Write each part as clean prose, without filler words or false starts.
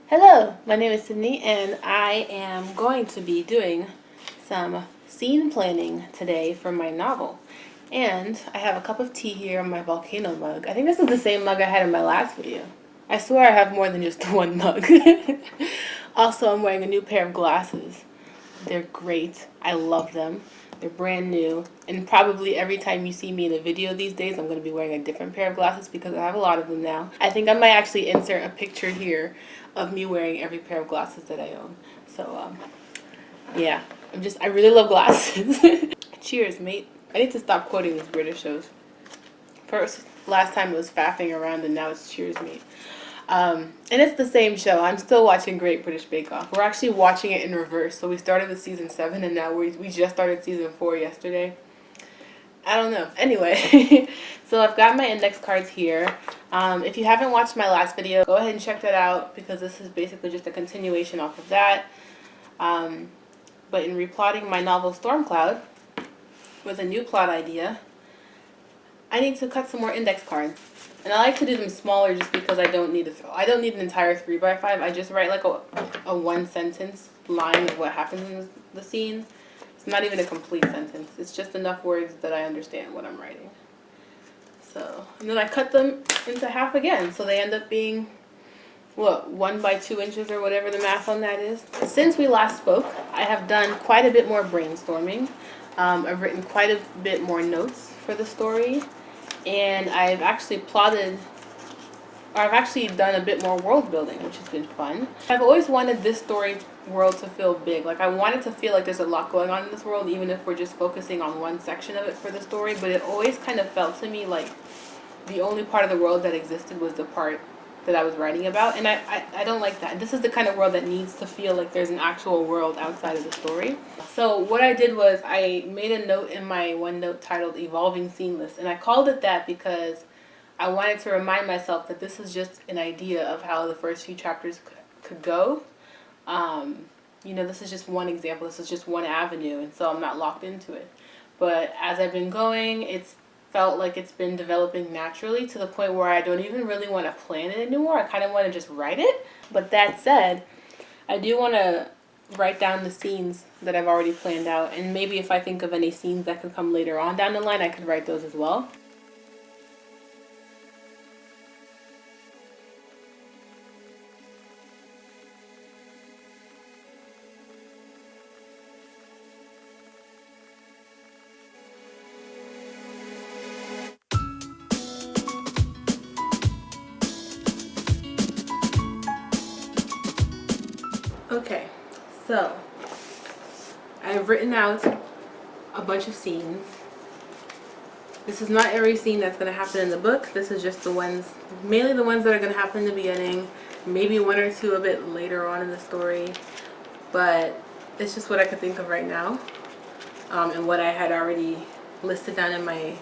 Hello, my name is Sydney and I am going to be doing some scene planning today for my novel. And I have a cup of tea here in my volcano mug. I think this is the same mug I had in my last video. I swear I have more than just one mug. Also, I'm wearing a new pair of glasses. They're great. I love them. They're brand new. And probably every time you see me in a video these days, I'm going to be wearing a different pair of glasses because I have a lot of them now. I think I might actually insert a picture here of me wearing every pair of glasses that I own. So, yeah. I really love glasses. Cheers, mate. I need to stop quoting these British shows. First, last time it was faffing around and now it's cheers, mate. And it's the same show. I'm still watching Great British Bake Off. We're actually watching it in reverse. So we started with season 7 and now we just started season 4 yesterday. I don't know. Anyway, so I've got my index cards here. If you haven't watched my last video, go ahead and check that out because this is basically just a continuation off of that. But in replotting my novel Stormcloud with a new plot idea, I need to cut some more index cards. And I like to do them smaller just because I don't need an entire 3x5. I just write like a one sentence line of what happens in the scene. It's not even a complete sentence. It's just enough words that I understand what I'm writing. So, and then I cut them into half again. So they end up being, what, 1 by 2 inches or whatever the math on that is. Since we last spoke, I have done quite a bit more brainstorming. I've written quite a bit more notes for the story. And I've actually done a bit more world building, which has been fun. I've always wanted this story world to feel big. Like I wanted to feel like there's a lot going on in this world, even if we're just focusing on one section of it for the story. But it always kind of felt to me like the only part of the world that existed was the part that I was writing about. And I don't like that. This is the kind of world that needs to feel like there's an actual world outside of the story. So what I did was I made a note in my OneNote titled Evolving Scene List. And I called it that because I wanted to remind myself that this is just an idea of how the first few chapters could go. This is just one example. This is just one avenue. And so I'm not locked into it. But as I've been going, it's felt like it's been developing naturally to the point where I don't even really want to plan it anymore. I kind of want to just write it. But that said, I do want to write down the scenes that I've already planned out. And maybe if I think of any scenes that could come later on down the line, I could write those as well. Okay, so I've written out a bunch of scenes. This is not every scene that's going to happen in the book. This is just the ones, mainly the ones that are going to happen in the beginning, maybe 1 or 2 a bit later on in the story. But it's just what I could think of right now, and what I had already listed down in my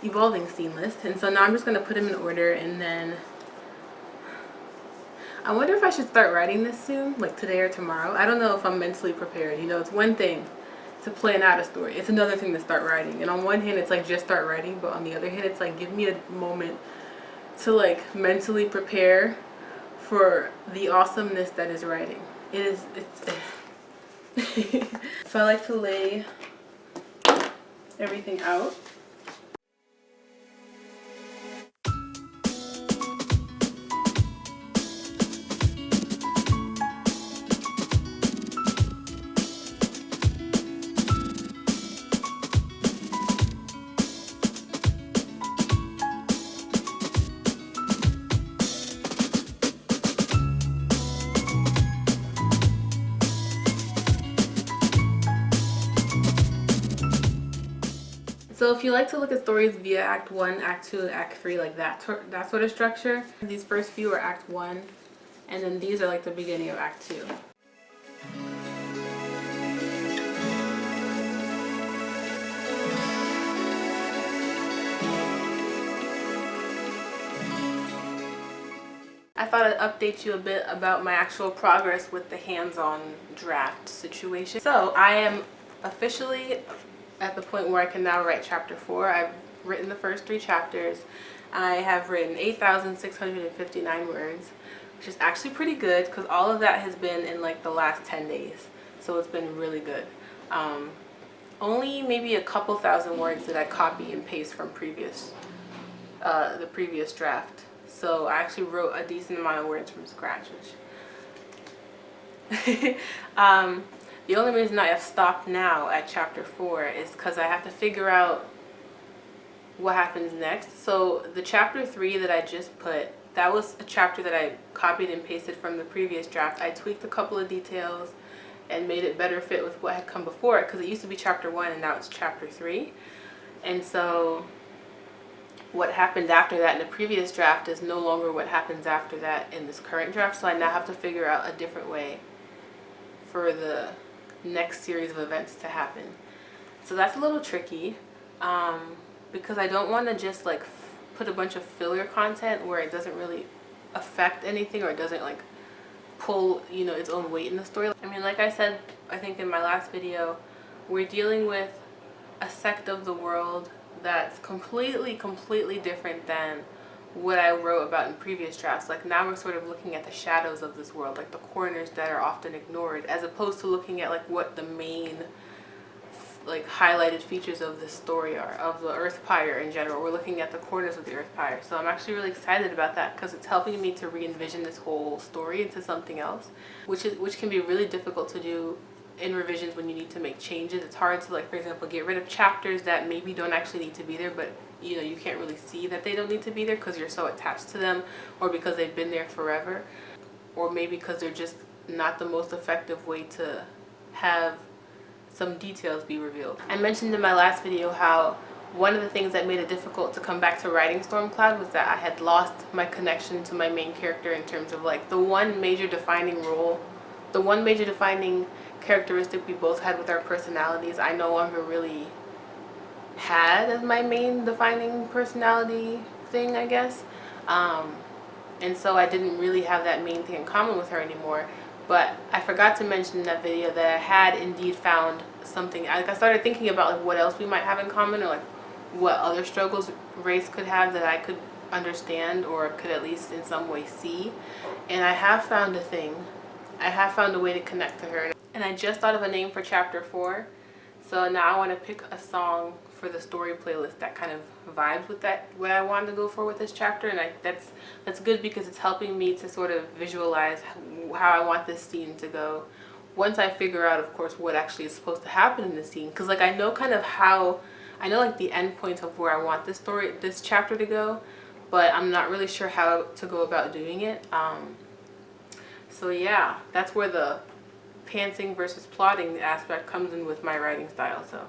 evolving scene list. And so now I'm just going to put them in order, and then I wonder if I should start writing this soon, like today or tomorrow. I don't know if I'm mentally prepared. It's one thing to plan out a story. It's another thing to start writing. And on one hand, it's like just start writing, but on the other hand, it's like give me a moment to like mentally prepare for the awesomeness that is writing. It's so I like to lay everything out. So if you like to look at stories via Act 1, Act 2, Act 3, like that sort of structure, these first few are Act 1, and then these are like the beginning of Act 2. I thought I'd update you a bit about my actual progress with the hands-on draft situation. So I am officially at the point where I can now write chapter 4. I've written the first 3 chapters. I have written 8,659 words. which is actually pretty good because all of that has been in like the last 10 days. So it's been really good. Only maybe a couple thousand words that I copy and paste from the previous draft. So I actually wrote a decent amount of words from scratch, which the only reason I have stopped now at chapter 4 is because I have to figure out what happens next. So the chapter 3 that I just put, that was a chapter that I copied and pasted from the previous draft. I tweaked a couple of details and made it better fit with what had come before it, because it used to be chapter 1 and now it's chapter 3. And so what happened after that in the previous draft is no longer what happens after that in this current draft. So I now have to figure out a different way for the next series of events to happen. So that's a little tricky, because I don't want to just like put a bunch of filler content where it doesn't really affect anything, or it doesn't like pull, you know, its own weight in the story. I mean, like I said, I think in my last video, we're dealing with a sect of the world that's completely different than what I wrote about in previous drafts. Like now we're sort of looking at the shadows of this world, like the corners that are often ignored, as opposed to looking at like what the main like highlighted features of this story are, of the Earth Pyre in general. We're looking at the corners of the Earth Pyre. So I'm actually really excited about that because it's helping me to re-envision this whole story into something else, which can be really difficult to do in revisions when you need to make changes. It's hard to, like, for example, get rid of chapters that maybe don't actually need to be there, but you know, you can't really see that they don't need to be there because you're so attached to them, or because they've been there forever, or maybe because they're just not the most effective way to have some details be revealed. I mentioned in my last video how one of the things that made it difficult to come back to writing Stormcloud was that I had lost my connection to my main character in terms of like the one major defining characteristic we both had with our personalities. I no longer really had as my main defining personality thing, I guess. And so I didn't really have that main thing in common with her anymore. But I forgot to mention in that video that I had indeed found something. I started thinking about like what else we might have in common, or like what other struggles Race could have that I could understand or could at least in some way see. And I have found a thing. I have found a way to connect to her. And I just thought of a name for chapter 4. So now I want to pick a song for the story playlist that kind of vibes with that, what I wanted to go for with this chapter. And that's good because it's helping me to sort of visualize how I want this scene to go, once I figure out, of course, what actually is supposed to happen in the scene. Because like I know kind of how, I know like the end point of where I want this chapter to go, but I'm not really sure how to go about doing it. So yeah, that's where the pantsing versus plotting aspect comes in with my writing style. So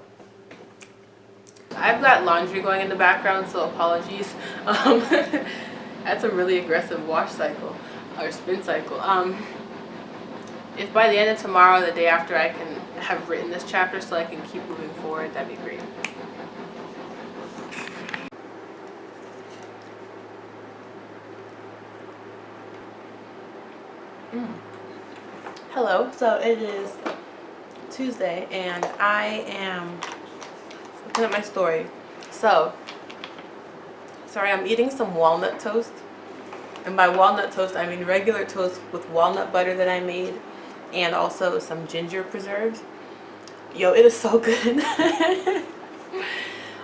I've got laundry going in the background, so apologies. That's a really aggressive wash cycle or spin cycle. If by the end of tomorrow, the day after, I can have written this chapter so I can keep moving forward, that'd be great. Hello, so it is Tuesday and I am looking at my story. So, sorry, I'm eating some walnut toast. And by walnut toast, I mean regular toast with walnut butter that I made, and also some ginger preserves. Yo, it is so good.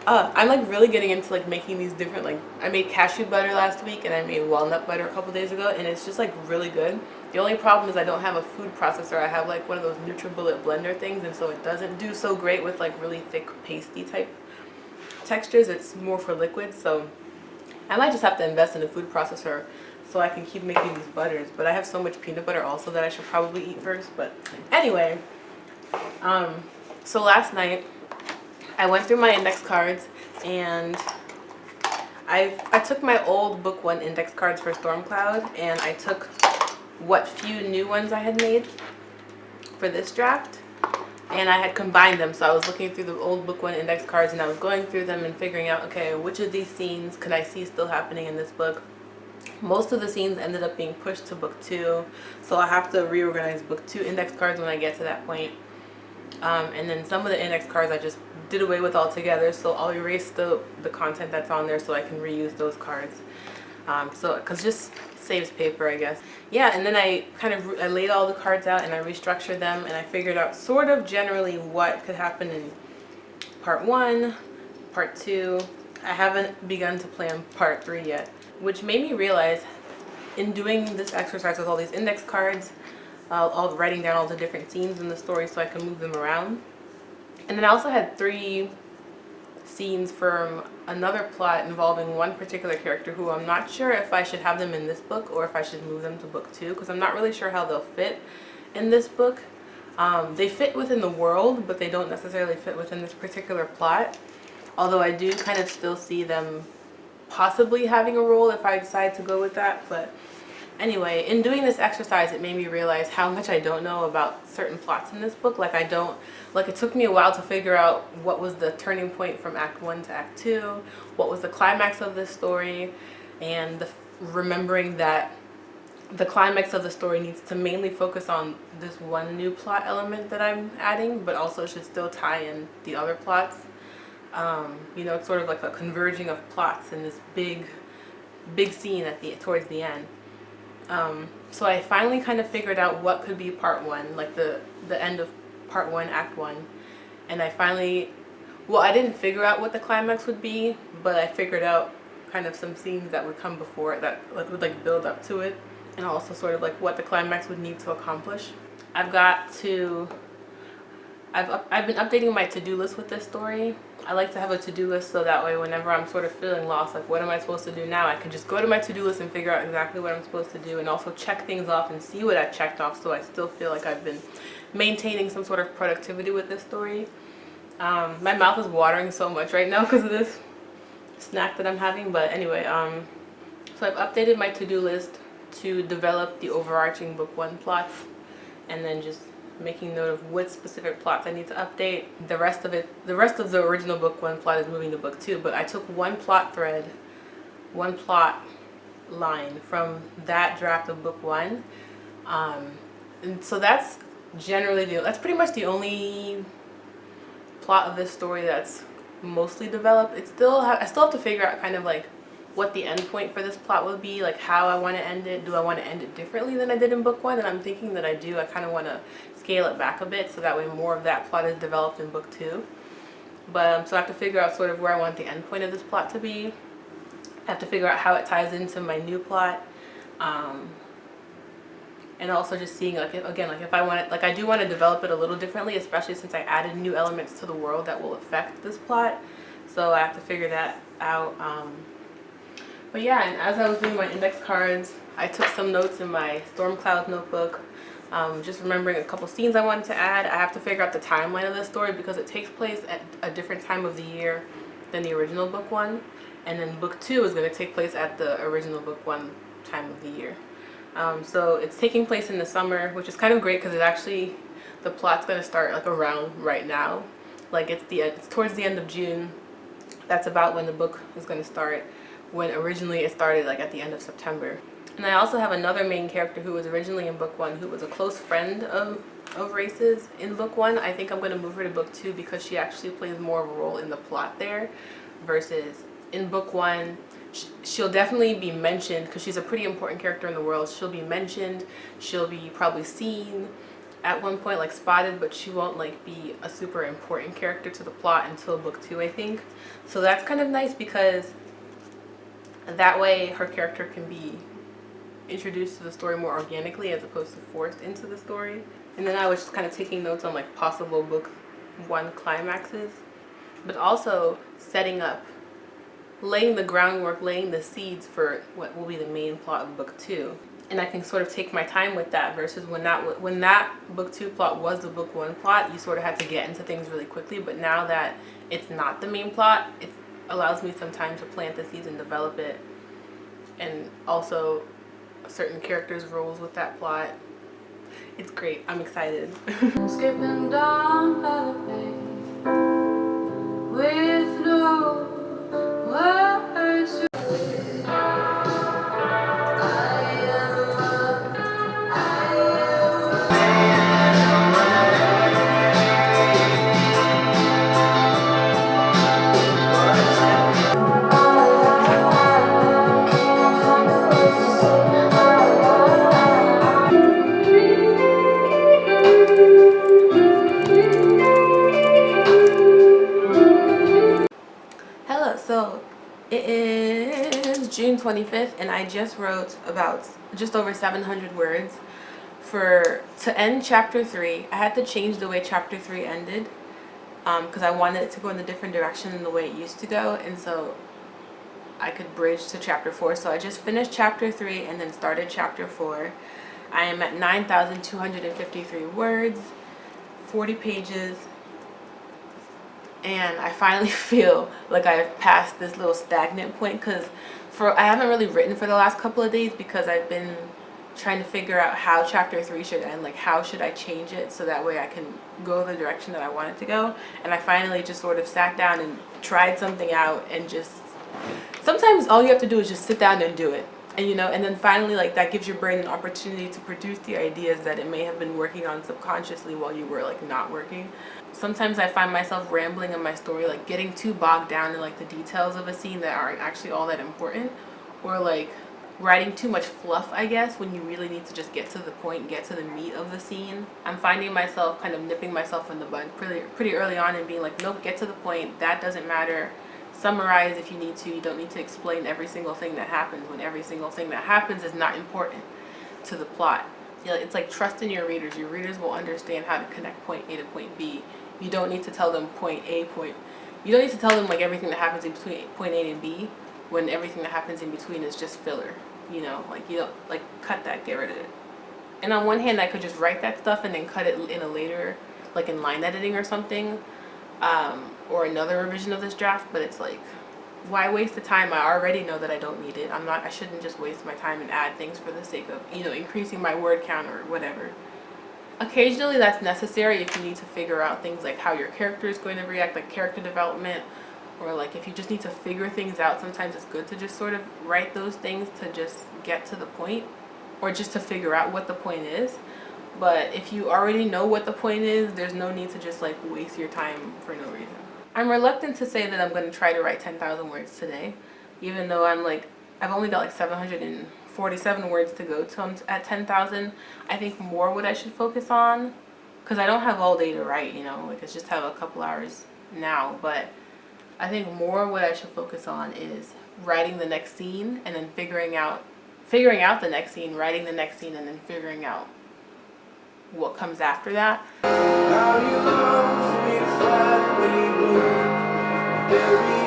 I'm like really getting into like making these different, like I made cashew butter last week and I made walnut butter a couple days ago, and it's just like really good. The only problem is I don't have a food processor. I have like one of those NutriBullet blender things, and so it doesn't do so great with like really thick pasty type textures. It's more for liquids, so I might just have to invest in a food processor so I can keep making these butters. But I have so much peanut butter also that I should probably eat first. But anyway, so last night I went through my index cards, and I took my old book 1 index cards for Stormcloud, and I took what few new ones I had made for this draft, and I had combined them. So I was looking through the old book 1 index cards, and I was going through them and figuring out, okay, which of these scenes could I see still happening in this book. Most of the scenes ended up being pushed to book 2, so I have to reorganize book 2 index cards when I get to that point. And then some of the index cards I just did away with altogether, so I'll erase the content that's on there so I can reuse those cards. So because just saves paper, I guess. Yeah, and then I laid all the cards out and I restructured them, and I figured out sort of generally what could happen in part 1, part 2. I haven't begun to plan part 3 yet, which made me realize in doing this exercise with all these index cards, all writing down all the different scenes in the story so I can move them around. And then I also had 3 scenes from another plot involving one particular character who I'm not sure if I should have them in this book or if I should move them to book 2, because I'm not really sure how they'll fit in this book. They fit within the world, but they don't necessarily fit within this particular plot, although I do kind of still see them possibly having a role if I decide to go with that. But anyway, in doing this exercise, it made me realize how much I don't know about certain plots in this book. It took me a while to figure out what was the turning point from Act 1 to Act 2, what was the climax of this story, and remembering that the climax of the story needs to mainly focus on this one new plot element that I'm adding, but also should still tie in the other plots. It's sort of like a converging of plots in this big scene towards the end. So I finally kind of figured out what could be part 1, like the end of part 1, Act 1. And I didn't figure out what the climax would be, but I figured out kind of some scenes that would come before it that would like build up to it, and also sort of like what the climax would need to accomplish. I've been updating my to-do list with this story. I like to have a to-do list so that way whenever I'm sort of feeling lost, like what am I supposed to do now, I can just go to my to-do list and figure out exactly what I'm supposed to do, and also check things off and see what I've checked off, so I still feel like I've been maintaining some sort of productivity with this story. My mouth is watering so much right now because of this snack that I'm having, but anyway, so I've updated my to-do list to develop the overarching book 1 plots, and then just making note of what specific plots I need to update. The rest of the original book 1 plot is moving to book 2, but I took one plot thread, one plot line from that draft of book 1, and so that's pretty much the only plot of this story that's mostly developed. I still have to figure out kind of like what the end point for this plot would be, like how I want to end it. Do I want to end it differently than I did in book 1? And I'm thinking that I do. I kind of want to scale it back a bit so that way more of that plot is developed in book 2. But so I have to figure out sort of where I want the end point of this plot to be. I have to figure out how it ties into my new plot. And also just seeing if I want it, I do want to develop it a little differently, especially since I added new elements to the world that will affect this plot. So I have to figure that out. But yeah, and as I was doing my index cards, I took some notes in my Storm Cloud notebook, just remembering a couple scenes I wanted to add. I have to figure out the timeline of this story because it takes place at a different time of the year than the original book 1, and then book 2 is going to take place at the original book 1 time of the year. So it's taking place in the summer, which is kind of great because the plot's going to start like around right now. Like it's towards the end of June. That's about when the book is going to start, when originally it started like at the end of September. And I also have another main character who was originally in book 1, who was a close friend of Race's in book 1. I think I'm going to move her to book 2 because she actually plays more of a role in the plot there, versus in book 1 she'll definitely be mentioned because she's a pretty important character in the world. She'll be mentioned, she'll be probably seen at one point, like spotted, but she won't like be a super important character to the plot until book 2, I think. So that's kind of nice because that way her character can be introduced to the story more organically as opposed to forced into the story. And then I was just kind of taking notes on like possible book 1 climaxes, but also setting up, laying the groundwork, laying the seeds for what will be the main plot of book 2. And I can sort of take my time with that, versus when that book 2 plot was the book 1 plot, you sort of had to get into things really quickly. But now that it's not the main plot, it allows me some time to plant the seeds and develop it, and also certain characters' roles with that plot. It's great. I'm excited. Skipping down the with no words. 25th, and I just wrote about just over 700 words. To end chapter 3, I had to change the way chapter 3 ended because I wanted it to go in a different direction than the way it used to go, and so I could bridge to chapter 4. So I just finished chapter 3 and then started chapter 4. I am at 9,253 words, 40 pages, and I finally feel like I've passed this little stagnant point because I haven't really written for the last couple of days because I've been trying to figure out how chapter 3 should end, like how should I change it so that way I can go the direction that I want it to go. And I finally just sort of sat down and tried something out, and just sometimes all you have to do is just sit down and do it. And and then finally, like, that gives your brain an opportunity to produce the ideas that it may have been working on subconsciously while you were like not working. Sometimes I find myself rambling in my story, like getting too bogged down in like the details of a scene that aren't actually all that important, or like writing too much fluff, I guess, when you really need to just get to the point, get to the meat of the scene. I'm finding myself kind of nipping myself in the bud pretty early on and being like, nope, get to the point, that doesn't matter. Summarize if you need to. You don't need to explain every single thing that happens when every single thing that happens is not important to the plot. It's like, trust in your readers. Your readers will understand how to connect point A to point B. You don't need to tell them you don't need to tell them like everything that happens in between point A and B, when everything that happens in between is just filler. Like, you don't, like, cut that, get rid of it. And on one hand, I could just write that stuff and then cut it in a later, like in line editing or something, or another revision of this draft. But it's like, why waste the time? I already know that I don't need it. I shouldn't just waste my time and add things for the sake of, increasing my word count or whatever. Occasionally that's necessary if you need to figure out things like how your character is going to react, like character development, or like if you just need to figure things out. Sometimes it's good to just sort of write those things to just get to the point, or just to figure out what the point is. But if you already know what the point is, there's no need to just like waste your time for no reason. I'm reluctant to say that I'm going to try to write 10,000 words today, even though I've only got like 747 words to go till I'm at 10,000. I think more what I should focus on, because I don't have all day to write, like I just have a couple hours now, but I think more what I should focus on is writing the next scene and then figuring out the next scene, writing the next scene, and then figuring out what comes after that. How you love me to fight when you move, bury it.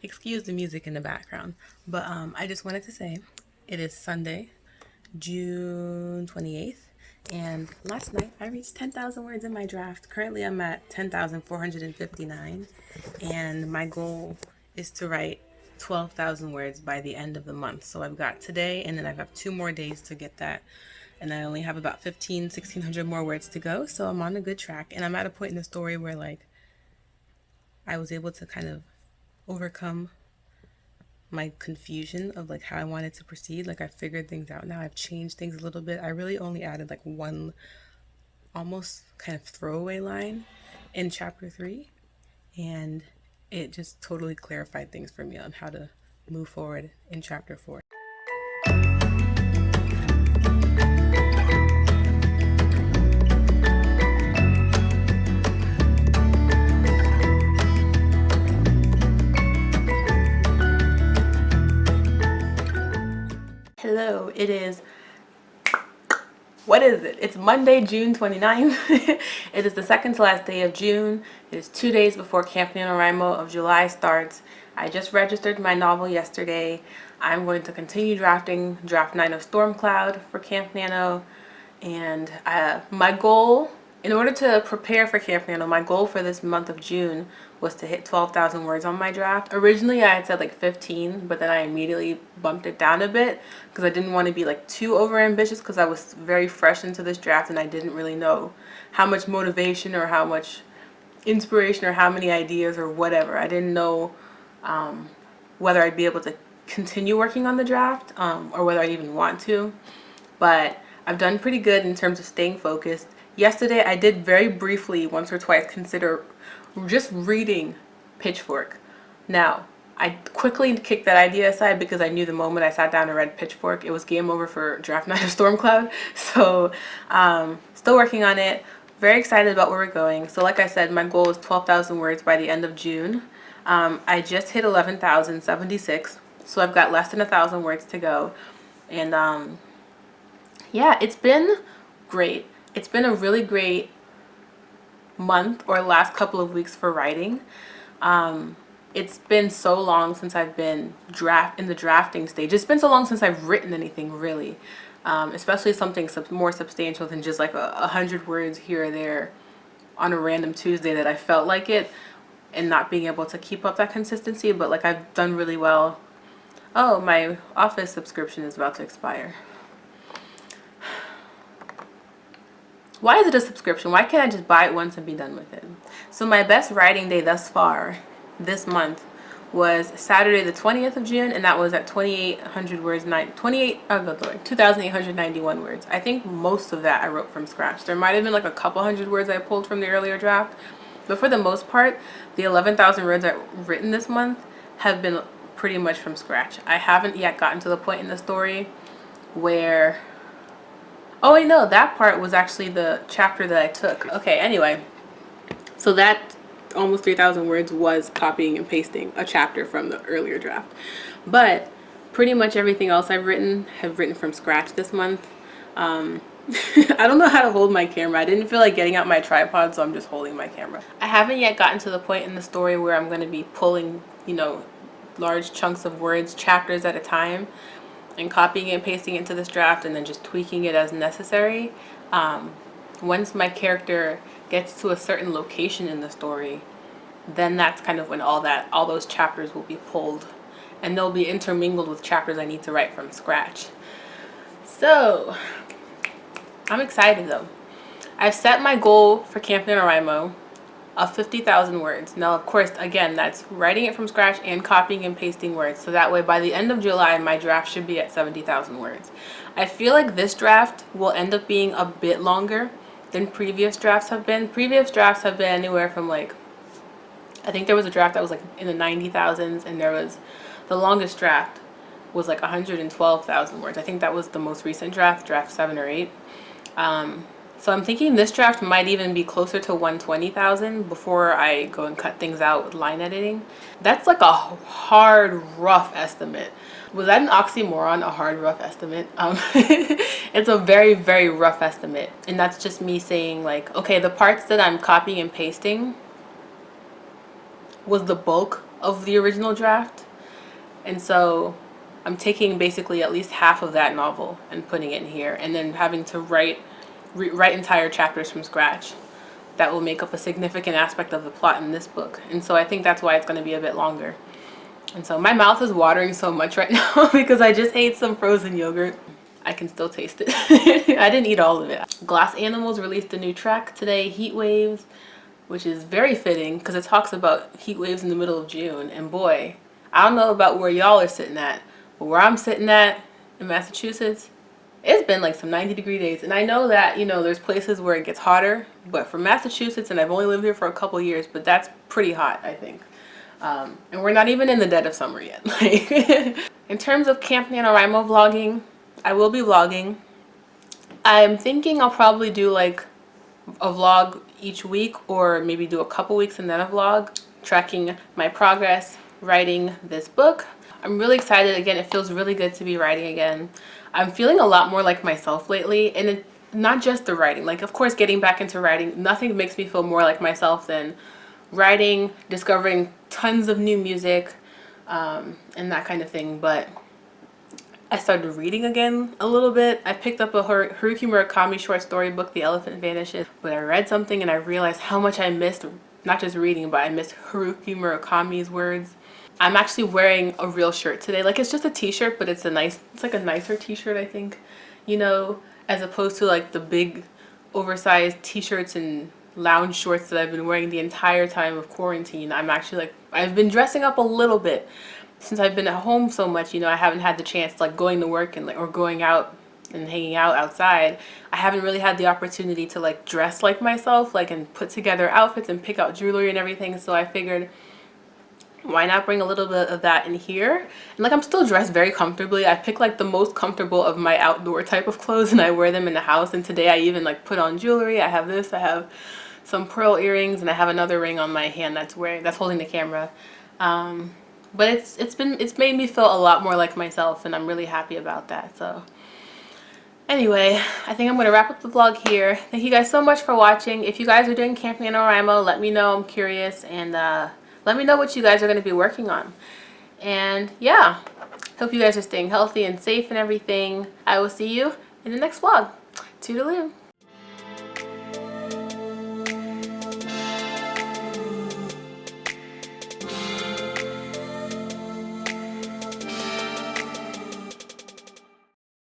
Excuse the music in the background, but I just wanted to say it is Sunday, June 28th, and last night I reached 10,000 words in my draft. Currently I'm at 10,459, and my goal is to write 12,000 words by the end of the month. So I've got today, and then I've got 2 more days to get that, and I only have about 1,600 more words to go, so I'm on a good track. And I'm at a point in the story where like I was able to kind of overcome my confusion of like how I wanted to proceed. Like, I figured things out now. I've changed things a little bit. I really only added like one almost kind of throwaway line in chapter 3, and it just totally clarified things for me on how to move forward in chapter 4. Hello, it is, what is it? It's Monday, June 29th. It is the second to last day of June. It is 2 days before Camp NaNoWriMo of July starts. I just registered my novel yesterday. I'm going to continue drafting Draft 9 of Stormcloud for Camp Nano. And my goal, in order to prepare for Camp Nano, my goal for this month of June was to hit 12,000 words on my draft. Originally I had said like 15, but then I immediately bumped it down a bit because I didn't want to be like too over ambitious, because I was very fresh into this draft and I didn't really know how much motivation or how much inspiration or how many ideas or whatever. I didn't know whether I'd be able to continue working on the draft or whether I'd even want to. but I've done pretty good in terms of staying focused. Yesterday I did very briefly, once or twice, consider just reading Pitchfork. Now, I quickly kicked that idea aside because I knew the moment I sat down and read Pitchfork, it was game over for Draft Night of Stormcloud. So, still working on it. Very excited about where we're going. So like I said, my goal is 12,000 words by the end of June. I just hit 11,076, so I've got less than 1,000 words to go. And yeah, it's been great. It's been a really great month or last couple of weeks for writing. It's been so long since I've been in the drafting stage. It's been so long since I've written anything, really. Especially something more substantial than just like 100 words here or there on a random Tuesday that I felt like it, and not being able to keep up that consistency. But like, I've done really well. Oh, my Office subscription is about to expire. Why is it a subscription? Why can't I just buy it once and be done with it? So my best writing day thus far this month was Saturday the 20th of June, and that was at 2,800 words, 2,891 words. I think most of that I wrote from scratch. There might have been like a couple hundred words I pulled from the earlier draft, but for the most part, the 11,000 words I've written this month have been pretty much from scratch. I haven't yet gotten to the point in the story where, oh wait, no, that part was actually the chapter that I took. Okay, anyway, so that almost 3,000 words was copying and pasting a chapter from the earlier draft. But pretty much everything else I've written have written from scratch this month. I don't know how to hold my camera. I didn't feel like getting out my tripod, so I'm just holding my camera. I haven't yet gotten to the point in the story where I'm going to be pulling, you know, large chunks of words, chapters at a time, and copying and pasting into this draft and then just tweaking it as necessary. Once my character gets to a certain location in the story, then that's kind of when all those chapters will be pulled, and they'll be intermingled with chapters I need to write from scratch. So I'm excited though. I've set my goal for Camp NaNoWriMo of 50,000 words. Now, of course, again, that's writing it from scratch and copying and pasting words. So that way, by the end of July, my draft should be at 70,000 words. I feel like this draft will end up being a bit longer than previous drafts have been. Previous drafts have been anywhere from like, I think there was a draft that was like in the 90,000s, and there was, the longest draft was like 112,000 words. I think that was the most recent draft, draft 7 or 8. So I'm thinking this draft might even be closer to 120,000 before I go and cut things out with line editing. That's like a hard, rough estimate. Was that an oxymoron, a hard, rough estimate? It's a very, very rough estimate. And that's just me saying like, okay, the parts that I'm copying and pasting was the bulk of the original draft. And so I'm taking basically at least half of that novel and putting it in here, and then having to write entire chapters from scratch that will make up a significant aspect of the plot in this book. And so I think that's why it's going to be a bit longer. And so my mouth is watering so much right now because I just ate some frozen yogurt. I can still taste it. I didn't eat all of it. Glass Animals released a new track today, Heat Waves, which is very fitting because it talks about heat waves in the middle of June. And boy, I don't know about where y'all are sitting at, but where I'm sitting at in Massachusetts, it's been like some 90-degree days. And I know that, you know, there's places where it gets hotter, but for Massachusetts, and I've only lived here for a couple years, but that's pretty hot, I think. And we're not even in the dead of summer yet. Like, in terms of Camp NaNoWriMo vlogging, I will be vlogging. I'm thinking I'll probably do like a vlog each week, or maybe do a couple weeks and then a vlog, tracking my progress writing this book. I'm really excited. Again, it feels really good to be writing again. I'm feeling a lot more like myself lately, and it, not just the writing. Like, of course, getting back into writing, nothing makes me feel more like myself than writing, discovering tons of new music, and that kind of thing. But I started reading again a little bit. I picked up a Haruki Murakami short story book, The Elephant Vanishes, but I read something and I realized how much I missed, not just reading, but I missed Haruki Murakami's words. I'm actually wearing a real shirt today. Like, it's just a t-shirt, but it's like a nicer t-shirt, I think, you know, as opposed to like the big oversized t-shirts and lounge shorts that I've been wearing the entire time of quarantine. I'm actually like, I've been dressing up a little bit since I've been at home so much. You know, I haven't had the chance like going to work and like, or going out and hanging out outside, I haven't really had the opportunity to like dress like myself, like, and put together outfits and pick out jewelry and everything. So I figured, why not bring a little bit of that in here? And like, I'm still dressed very comfortably. I pick like the most comfortable of my outdoor type of clothes and I wear them in the house. And today I even like put on jewelry. I have this, I have some pearl earrings, and I have another ring on my hand that's holding the camera. But it's made me feel a lot more like myself, and I'm really happy about that. So anyway, I think I'm going to wrap up the vlog here. Thank you guys so much for watching. If you guys are doing camping in NaNoWriMo, let me know. I'm curious, and let me know what you guys are going to be working on. And yeah, hope you guys are staying healthy and safe and everything. I will see you in the next vlog. Toodaloo.